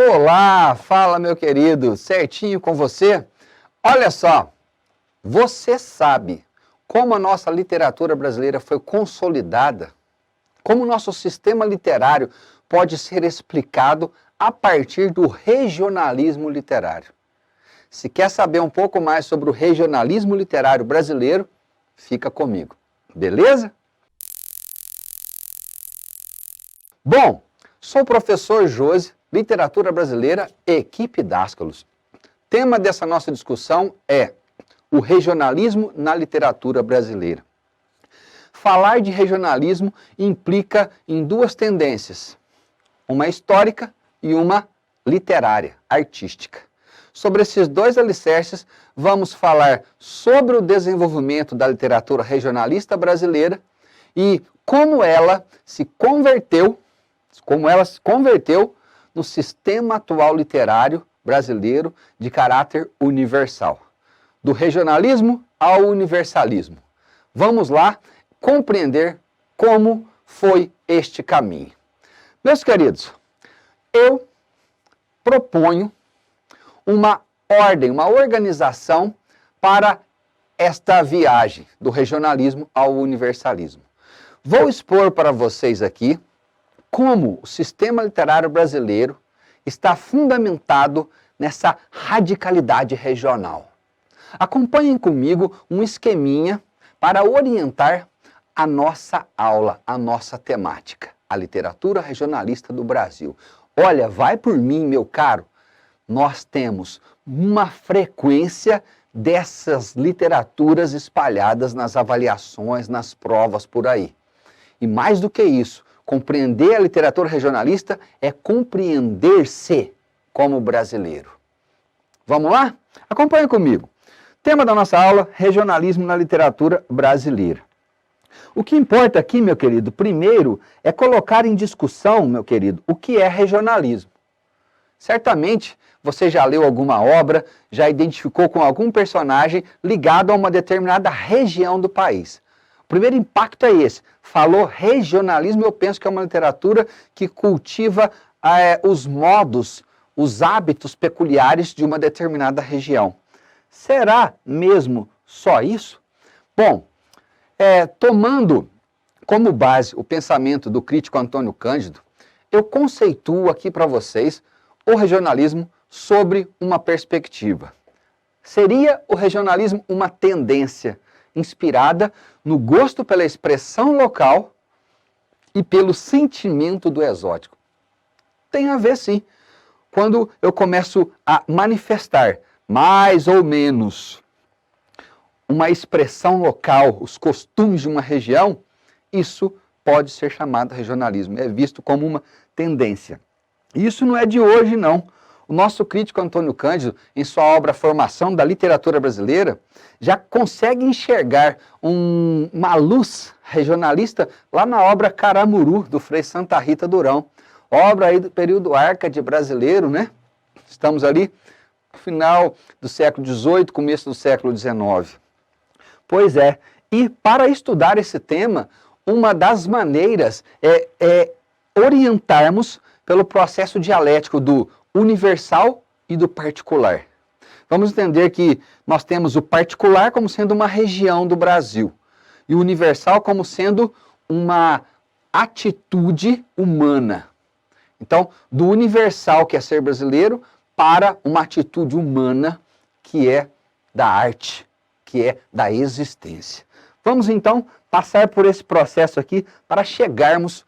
Olá, fala meu querido, certinho com você? Olha só, você sabe como a nossa literatura brasileira foi consolidada? Como o nosso sistema literário pode ser explicado a partir do regionalismo literário? Se quer saber um pouco mais sobre o regionalismo literário brasileiro, fica comigo, beleza? Bom, sou o professor Josi, Literatura Brasileira, Equipe Dascalos. Tema dessa nossa discussão é o regionalismo na literatura brasileira. Falar de regionalismo implica em duas tendências, uma histórica e uma literária, artística. Sobre esses dois alicerces, vamos falar sobre o desenvolvimento da literatura regionalista brasileira e como ela se converteu no sistema atual literário brasileiro de caráter universal. Do regionalismo ao universalismo. Vamos lá compreender como foi este caminho. Meus queridos, eu proponho uma ordem, uma organização para esta viagem do regionalismo ao universalismo. Vou expor para vocês aqui como o sistema literário brasileiro está fundamentado nessa radicalidade regional. Acompanhem comigo um esqueminha para orientar a nossa aula, a nossa temática, a literatura regionalista do Brasil. Olha, vai por mim, meu caro, nós temos uma frequência dessas literaturas espalhadas nas avaliações, nas provas por aí. E mais do que isso, compreender a literatura regionalista é compreender-se como brasileiro. Vamos lá? Acompanhe comigo. Tema da nossa aula, regionalismo na literatura brasileira. O que importa aqui, meu querido, primeiro é colocar em discussão, meu querido, o que é regionalismo. Certamente você já leu alguma obra, já identificou com algum personagem ligado a uma determinada região do país. O primeiro impacto é esse. Falou regionalismo, eu penso que é uma literatura que cultiva os modos, os hábitos peculiares de uma determinada região. Será mesmo só isso? Bom, tomando como base o pensamento do crítico Antônio Cândido, eu conceituo aqui para vocês o regionalismo sobre uma perspectiva. Seria o regionalismo uma tendência inspirada no gosto pela expressão local e pelo sentimento do exótico? Tem a ver, sim. Quando eu começo a manifestar mais ou menos uma expressão local, os costumes de uma região, isso pode ser chamado regionalismo, é visto como uma tendência. Isso não é de hoje, não. O nosso crítico Antônio Cândido, em sua obra Formação da Literatura Brasileira, já consegue enxergar uma luz regionalista lá na obra Caramuru, do Frei Santa Rita Durão. Obra aí do período Arcade brasileiro, né? Estamos ali no final do século XVIII, começo do século XIX. Pois é, e para estudar esse tema, uma das maneiras é orientarmos pelo processo dialético do universal e do particular. Vamos entender que nós temos o particular como sendo uma região do Brasil e o universal como sendo uma atitude humana. Então, do universal, que é ser brasileiro, para uma atitude humana que é da arte, que é da existência. Vamos então passar por esse processo aqui para chegarmos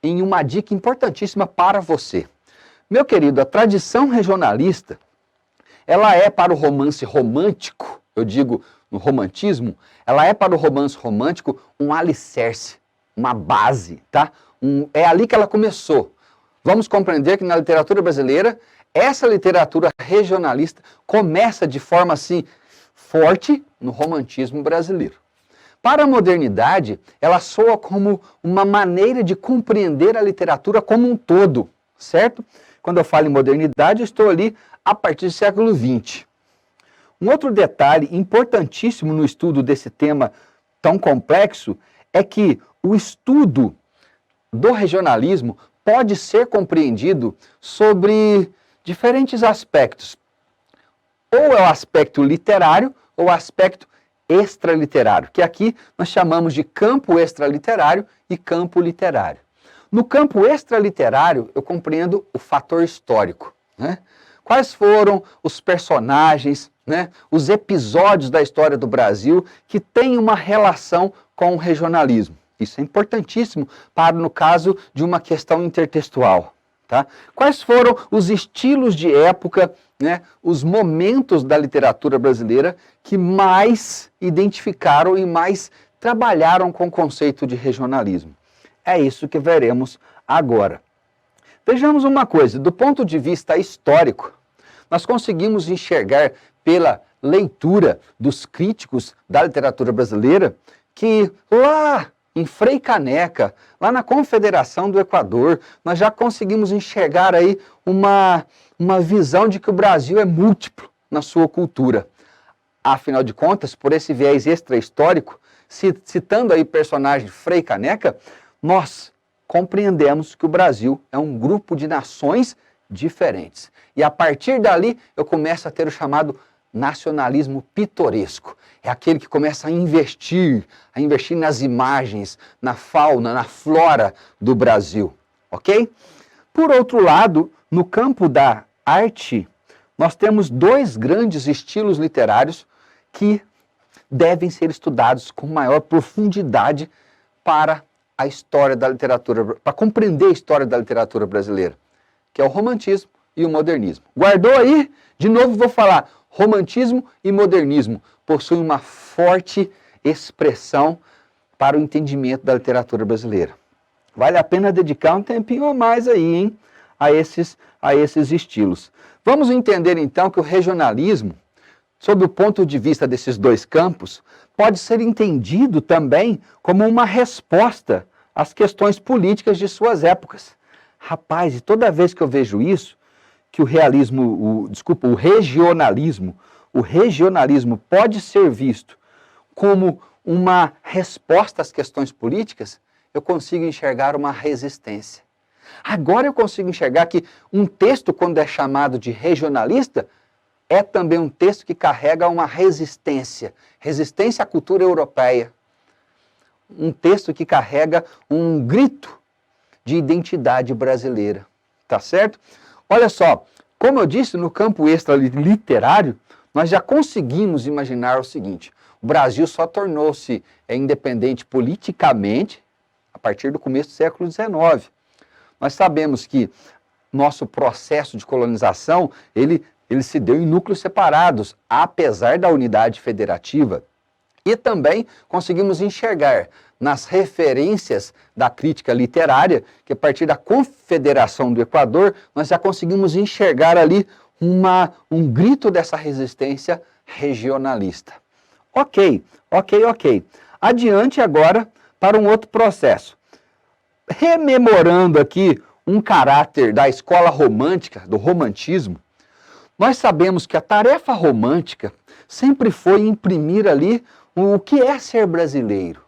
em uma dica importantíssima para você. Meu querido, a tradição regionalista, ela é para o romance romântico, eu digo no romantismo, ela é para o romance romântico um alicerce, uma base, tá? É ali que ela começou. Vamos compreender que na literatura brasileira, essa literatura regionalista começa de forma assim forte no romantismo brasileiro. Para a modernidade, ela soa como uma maneira de compreender a literatura como um todo, certo? Quando eu falo em modernidade, eu estou ali a partir do século XX. Um outro detalhe importantíssimo no estudo desse tema tão complexo é que o estudo do regionalismo pode ser compreendido sobre diferentes aspectos. Ou é o aspecto literário ou o aspecto extraliterário, que aqui nós chamamos de campo extraliterário e campo literário. No campo extraliterário, eu compreendo o fator histórico, né? Quais foram os personagens, né, os episódios da história do Brasil que têm uma relação com o regionalismo. Isso é importantíssimo para, no caso de uma questão intertextual. Tá? Quais foram os estilos de época, né, os momentos da literatura brasileira que mais identificaram e mais trabalharam com o conceito de regionalismo? É isso que veremos agora. Vejamos uma coisa, do ponto de vista histórico, nós conseguimos enxergar pela leitura dos críticos da literatura brasileira que lá em Frei Caneca, lá na Confederação do Equador, nós já conseguimos enxergar aí uma visão de que o Brasil é múltiplo na sua cultura. Afinal de contas, por esse viés extra-histórico, citando aí personagem Frei Caneca, nós compreendemos que o Brasil é um grupo de nações diferentes. E a partir dali eu começo a ter o chamado nacionalismo pitoresco. É aquele que começa a investir nas imagens, na fauna, na flora do Brasil, ok? Por outro lado, no campo da arte, nós temos dois grandes estilos literários que devem ser estudados com maior profundidade para a história da literatura, para compreender a história da literatura brasileira, que é o romantismo e o modernismo. Guardou aí? De novo vou falar, romantismo e modernismo possuem uma forte expressão para o entendimento da literatura brasileira. Vale a pena dedicar um tempinho a mais aí, hein, a esses estilos. Vamos entender então que o regionalismo, sob o ponto de vista desses dois campos, pode ser entendido também como uma resposta às questões políticas de suas épocas. Rapaz, e toda vez que eu vejo isso, que o regionalismo pode ser visto como uma resposta às questões políticas, eu consigo enxergar uma resistência. Agora eu consigo enxergar que um texto, quando é chamado de regionalista, é também um texto que carrega uma resistência à cultura europeia. Um texto que carrega um grito de identidade brasileira. Tá certo? Olha só, como eu disse, no campo extraliterário, nós já conseguimos imaginar o seguinte: o Brasil só tornou-se independente politicamente a partir do começo do século XIX. Nós sabemos que nosso processo de colonização, ele se deu em núcleos separados, apesar da unidade federativa. E também conseguimos enxergar nas referências da crítica literária, que a partir da Confederação do Equador, nós já conseguimos enxergar ali um grito dessa resistência regionalista. Ok. Adiante agora para um outro processo. Rememorando aqui um caráter da escola romântica, do romantismo, nós sabemos que a tarefa romântica sempre foi imprimir ali o que é ser brasileiro,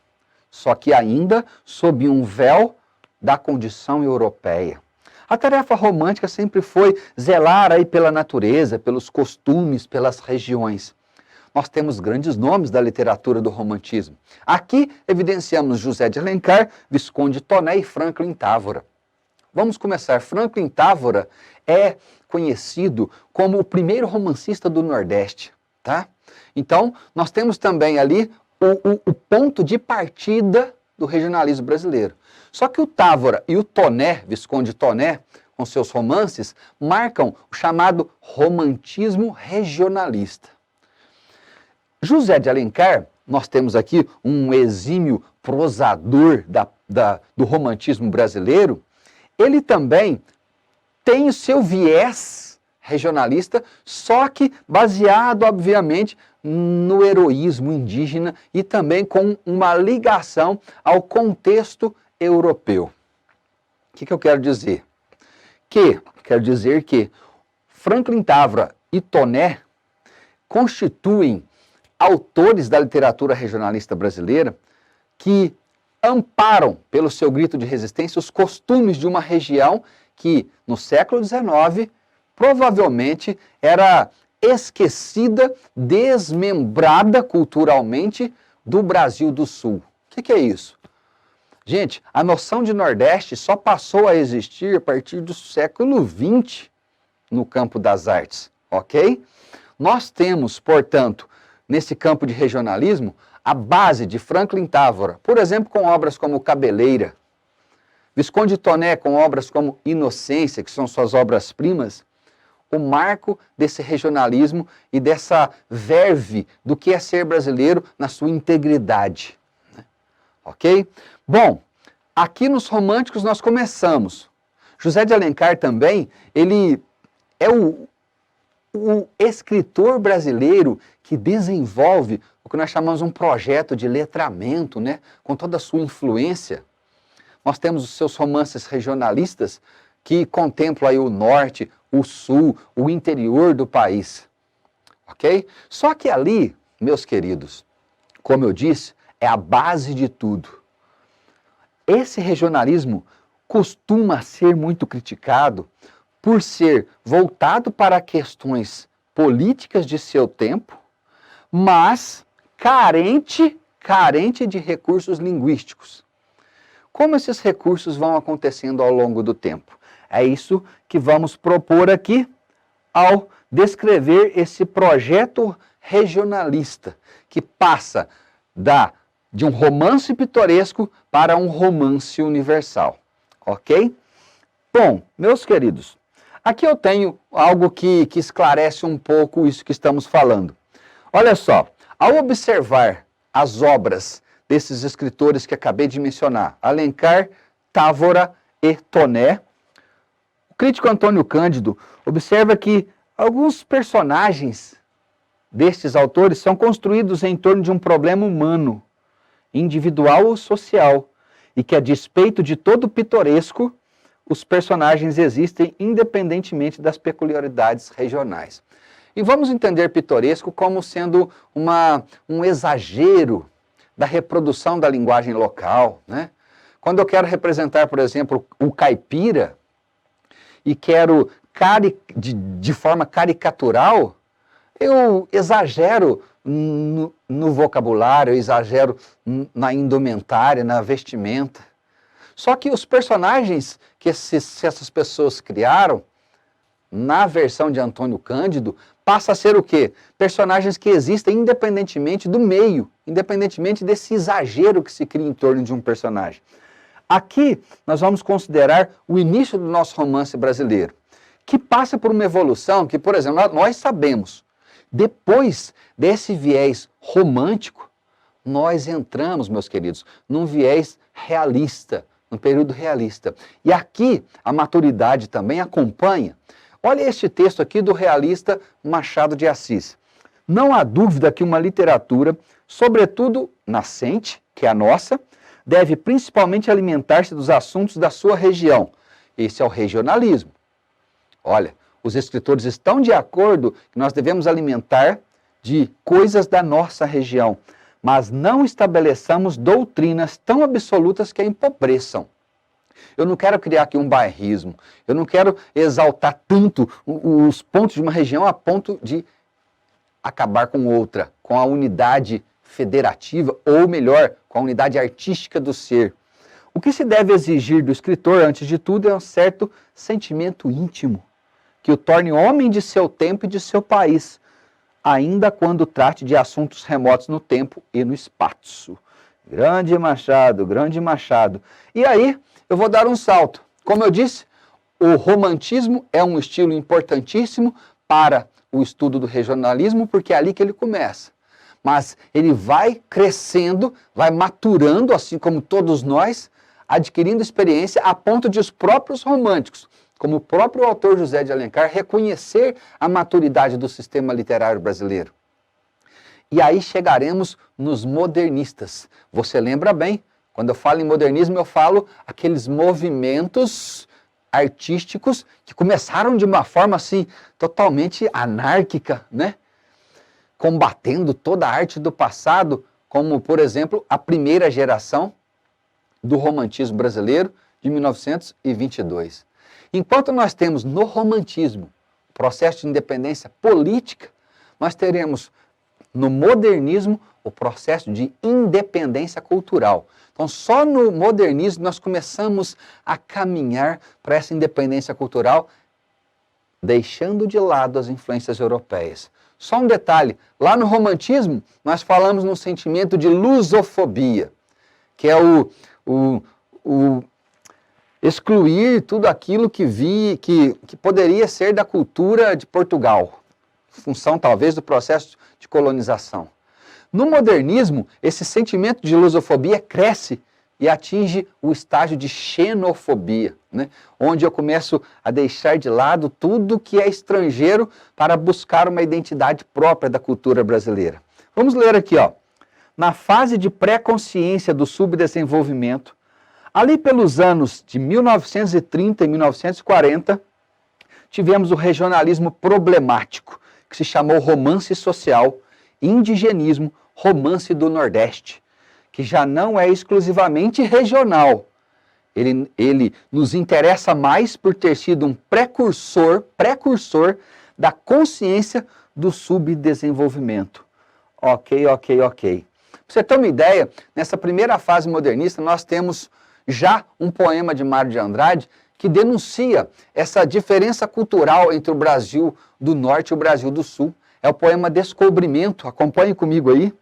só que ainda sob um véu da condição europeia. A tarefa romântica sempre foi zelar aí pela natureza, pelos costumes, pelas regiões. Nós temos grandes nomes da literatura do romantismo. Aqui evidenciamos José de Alencar, Visconde Toné e Franklin Távora. Vamos começar. Franklin Távora é conhecido como o primeiro romancista do Nordeste, tá? Então, nós temos também ali o ponto de partida do regionalismo brasileiro. Só que o Távora e o Toné, Visconde Toné, com seus romances, marcam o chamado romantismo regionalista. José de Alencar, nós temos aqui um exímio prosador do romantismo brasileiro, ele também tem o seu viés regionalista, só que baseado, obviamente, no heroísmo indígena e também com uma ligação ao contexto europeu. O que eu quero dizer? Quero dizer que Franklin Távora e Toné constituem autores da literatura regionalista brasileira que amparam, pelo seu grito de resistência, os costumes de uma região que, no século XIX, provavelmente era esquecida, desmembrada culturalmente do Brasil do Sul. O que é isso? Gente, a noção de Nordeste só passou a existir a partir do século XX no campo das artes, ok? Nós temos, portanto, nesse campo de regionalismo, a base de Franklin Távora, por exemplo, com obras como Cabeleira, Visconde Toné com obras como Inocência, que são suas obras-primas, o marco desse regionalismo e dessa verve do que é ser brasileiro na sua integridade. Ok? Bom, aqui nos românticos nós começamos. José de Alencar também, ele é o escritor brasileiro que desenvolve o que nós chamamos um projeto de letramento, né? Com toda a sua influência. Nós temos os seus romances regionalistas que contemplam aí o norte, o sul, o interior do país. Ok? Só que ali, meus queridos, como eu disse, é a base de tudo. Esse regionalismo costuma ser muito criticado por ser voltado para questões políticas de seu tempo, mas carente de recursos linguísticos. Como esses recursos vão acontecendo ao longo do tempo? É isso que vamos propor aqui ao descrever esse projeto regionalista, que passa de um romance pitoresco para um romance universal. Ok? Bom, meus queridos, aqui eu tenho algo que esclarece um pouco isso que estamos falando. Olha só, ao observar as obras desses escritores que acabei de mencionar, Alencar, Távora e Toné, o crítico Antônio Cândido observa que alguns personagens destes autores são construídos em torno de um problema humano, individual ou social, e que, a despeito de todo o pitoresco, os personagens existem independentemente das peculiaridades regionais. E vamos entender pitoresco como sendo um exagero da reprodução da linguagem local, né? Quando eu quero representar, por exemplo, o caipira e quero de forma caricatural, eu exagero no vocabulário, eu exagero na indumentária, na vestimenta. Só que os personagens que essas pessoas criaram, na versão de Antônio Cândido, passa a ser o quê? Personagens que existem independentemente do meio, independentemente desse exagero que se cria em torno de um personagem. Aqui nós vamos considerar o início do nosso romance brasileiro, que passa por uma evolução que, por exemplo, nós sabemos, depois desse viés romântico, nós entramos, meus queridos, num viés realista, num período realista. E aqui a maturidade também acompanha. Olha este texto aqui do realista Machado de Assis. Não há dúvida que uma literatura, sobretudo nascente, que é a nossa, deve principalmente alimentar-se dos assuntos da sua região. Esse é o regionalismo. Olha, os escritores estão de acordo que nós devemos alimentar de coisas da nossa região, mas não estabeleçamos doutrinas tão absolutas que a empobreçam. Eu não quero criar aqui um bairrismo, eu não quero exaltar tanto os pontos de uma região a ponto de acabar com outra, com a unidade federativa, ou melhor, com a unidade artística do ser. O que se deve exigir do escritor, antes de tudo, é um certo sentimento íntimo, que o torne homem de seu tempo e de seu país, ainda quando trate de assuntos remotos no tempo e no espaço. Grande Machado, grande Machado. E aí, eu vou dar um salto. Como eu disse, o romantismo é um estilo importantíssimo para o estudo do regionalismo, porque é ali que ele começa. Mas ele vai crescendo, vai maturando, assim como todos nós, adquirindo experiência a ponto de os próprios românticos, como o próprio autor José de Alencar, reconhecer a maturidade do sistema literário brasileiro. E aí chegaremos nos modernistas. Você lembra bem, quando eu falo em modernismo, eu falo aqueles movimentos artísticos que começaram de uma forma assim, totalmente anárquica, né? Combatendo toda a arte do passado, como, por exemplo, a primeira geração do romantismo brasileiro de 1922. Enquanto nós temos no romantismo processo de independência política, nós teremos no modernismo o processo de independência cultural. Então, só no modernismo nós começamos a caminhar para essa independência cultural, deixando de lado as influências europeias. Só um detalhe, lá no romantismo nós falamos no sentimento de lusofobia, que é o excluir tudo aquilo que poderia ser da cultura de Portugal, função talvez do processo de colonização. No modernismo, esse sentimento de lusofobia cresce e atinge o estágio de xenofobia, né? Onde eu começo a deixar de lado tudo que é estrangeiro para buscar uma identidade própria da cultura brasileira. Vamos ler aqui, ó. Na fase de pré-consciência do subdesenvolvimento, ali pelos anos de 1930 e 1940, tivemos o regionalismo problemático, que se chamou romance social, indigenismo, romance do Nordeste, que já não é exclusivamente regional. Ele nos interessa mais por ter sido um precursor da consciência do subdesenvolvimento. Ok. Para você ter uma ideia, nessa primeira fase modernista nós temos já um poema de Mário de Andrade que denuncia essa diferença cultural entre o Brasil do Norte e o Brasil do Sul. É o poema Descobrimento, acompanhe comigo aí.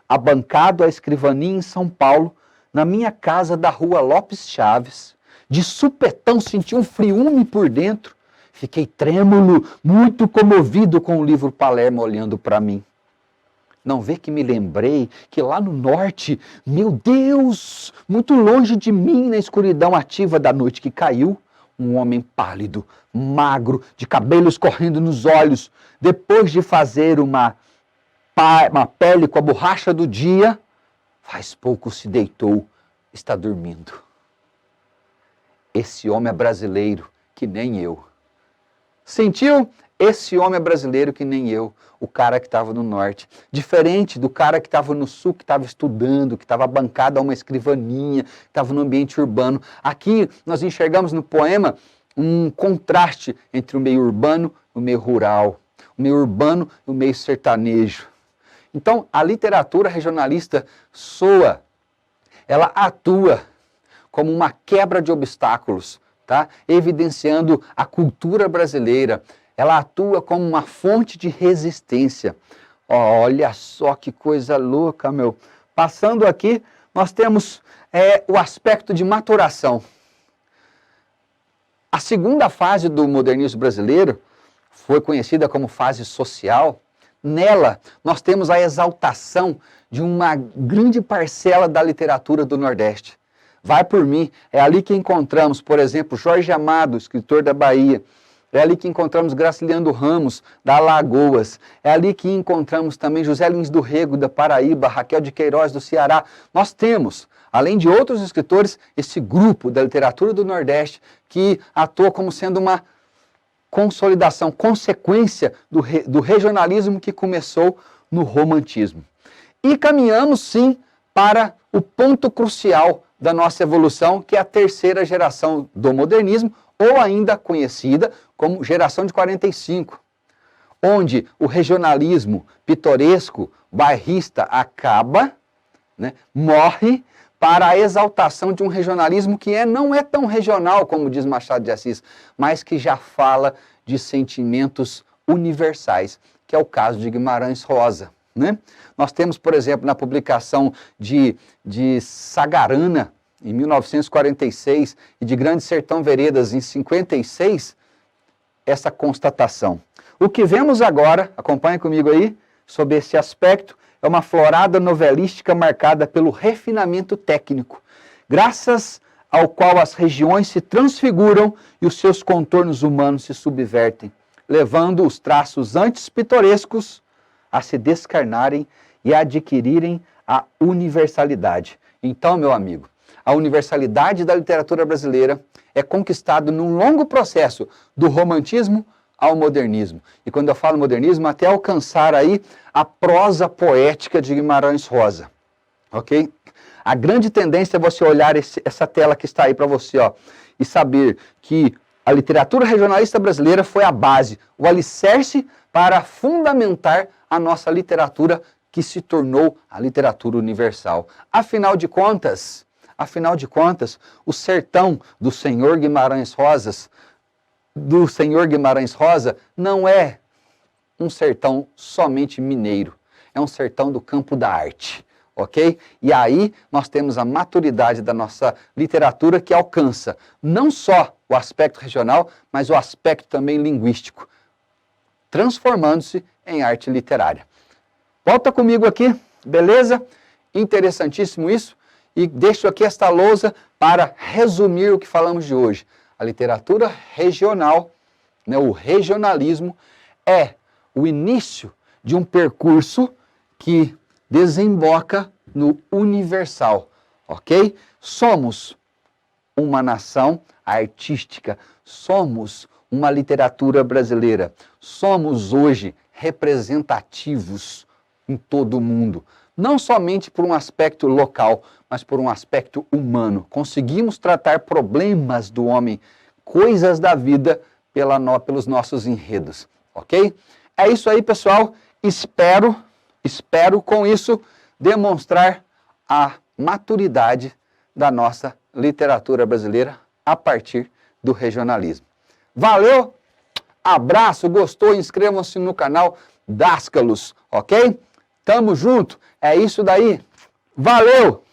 Abancado à escrivaninha em São Paulo, na minha casa da rua Lopes Chaves, de supetão senti um friume por dentro. Fiquei trêmulo, muito comovido com o livro Palermo olhando para mim. Não vê que me lembrei que lá no norte, meu Deus, muito longe de mim, na escuridão ativa da noite que caiu, um homem pálido, magro, de cabelos correndo nos olhos, depois de fazer uma pele com a borracha do dia, faz pouco se deitou, está dormindo. Esse homem é brasileiro, que nem eu. Sentiu? Esse homem é brasileiro que nem eu, o cara que estava no norte. Diferente do cara que estava no sul, que estava estudando, que estava bancado a uma escrivaninha, que estava no ambiente urbano. Aqui nós enxergamos no poema um contraste entre o meio urbano e o meio rural, o meio urbano e o meio sertanejo. Então, a literatura regionalista ela atua como uma quebra de obstáculos, tá? Evidenciando a cultura brasileira. Ela atua como uma fonte de resistência. Olha só que coisa louca, meu. Passando aqui, nós temos o aspecto de maturação. A segunda fase do modernismo brasileiro foi conhecida como fase social. Nela, nós temos a exaltação de uma grande parcela da literatura do Nordeste. Vai por mim, é ali que encontramos, por exemplo, Jorge Amado, escritor da Bahia. É ali que encontramos Graciliano Ramos, da Alagoas. É ali que encontramos também José Lins do Rego, da Paraíba, Raquel de Queiroz, do Ceará. Nós temos, além de outros escritores, esse grupo da literatura do Nordeste que atua como sendo uma consolidação, consequência do regionalismo que começou no romantismo. E caminhamos, sim, para o ponto crucial da nossa evolução, que é a terceira geração do modernismo, ou ainda conhecida como geração de 45, onde o regionalismo pitoresco, bairrista acaba, né, morre, para a exaltação de um regionalismo que não é tão regional, como diz Machado de Assis, mas que já fala de sentimentos universais, que é o caso de Guimarães Rosa, né? Nós temos, por exemplo, na publicação de Sagarana, em 1946, e de Grande Sertão Veredas, em 56, essa constatação. O que vemos agora, acompanha comigo aí, sob esse aspecto, é uma florada novelística marcada pelo refinamento técnico, graças ao qual as regiões se transfiguram e os seus contornos humanos se subvertem, levando os traços antes pitorescos a se descarnarem e a adquirirem a universalidade. Então, meu amigo, a universalidade da literatura brasileira é conquistada num longo processo do romantismo ao modernismo. E quando eu falo modernismo, até alcançar aí a prosa poética de Guimarães Rosa. Ok? A grande tendência é você olhar essa tela que está aí para você, ó, e saber que A literatura regionalista brasileira foi a base, o alicerce para fundamentar a nossa literatura que se tornou a literatura universal. Afinal de contas, o sertão do senhor Guimarães Rosa não é um sertão somente mineiro, é um sertão do campo da arte, ok? E aí nós temos a maturidade da nossa literatura que alcança não só o aspecto regional, mas o aspecto também linguístico, transformando-se em arte literária. Volta comigo aqui, beleza? Interessantíssimo isso. E deixo aqui esta lousa para resumir o que falamos de hoje. A literatura regional, né, o regionalismo, é o início de um percurso que desemboca no universal, ok? Somos uma nação artística, somos uma literatura brasileira, somos hoje representativos em todo o mundo, não somente por um aspecto local, mas por um aspecto humano. Conseguimos tratar problemas do homem, coisas da vida, pelos nossos enredos, ok? É isso aí, pessoal. Espero com isso demonstrar a maturidade da nossa literatura brasileira a partir do regionalismo. Valeu, abraço, gostou? Inscrevam-se no canal Dascalos, ok? Tamo junto, é isso daí. Valeu!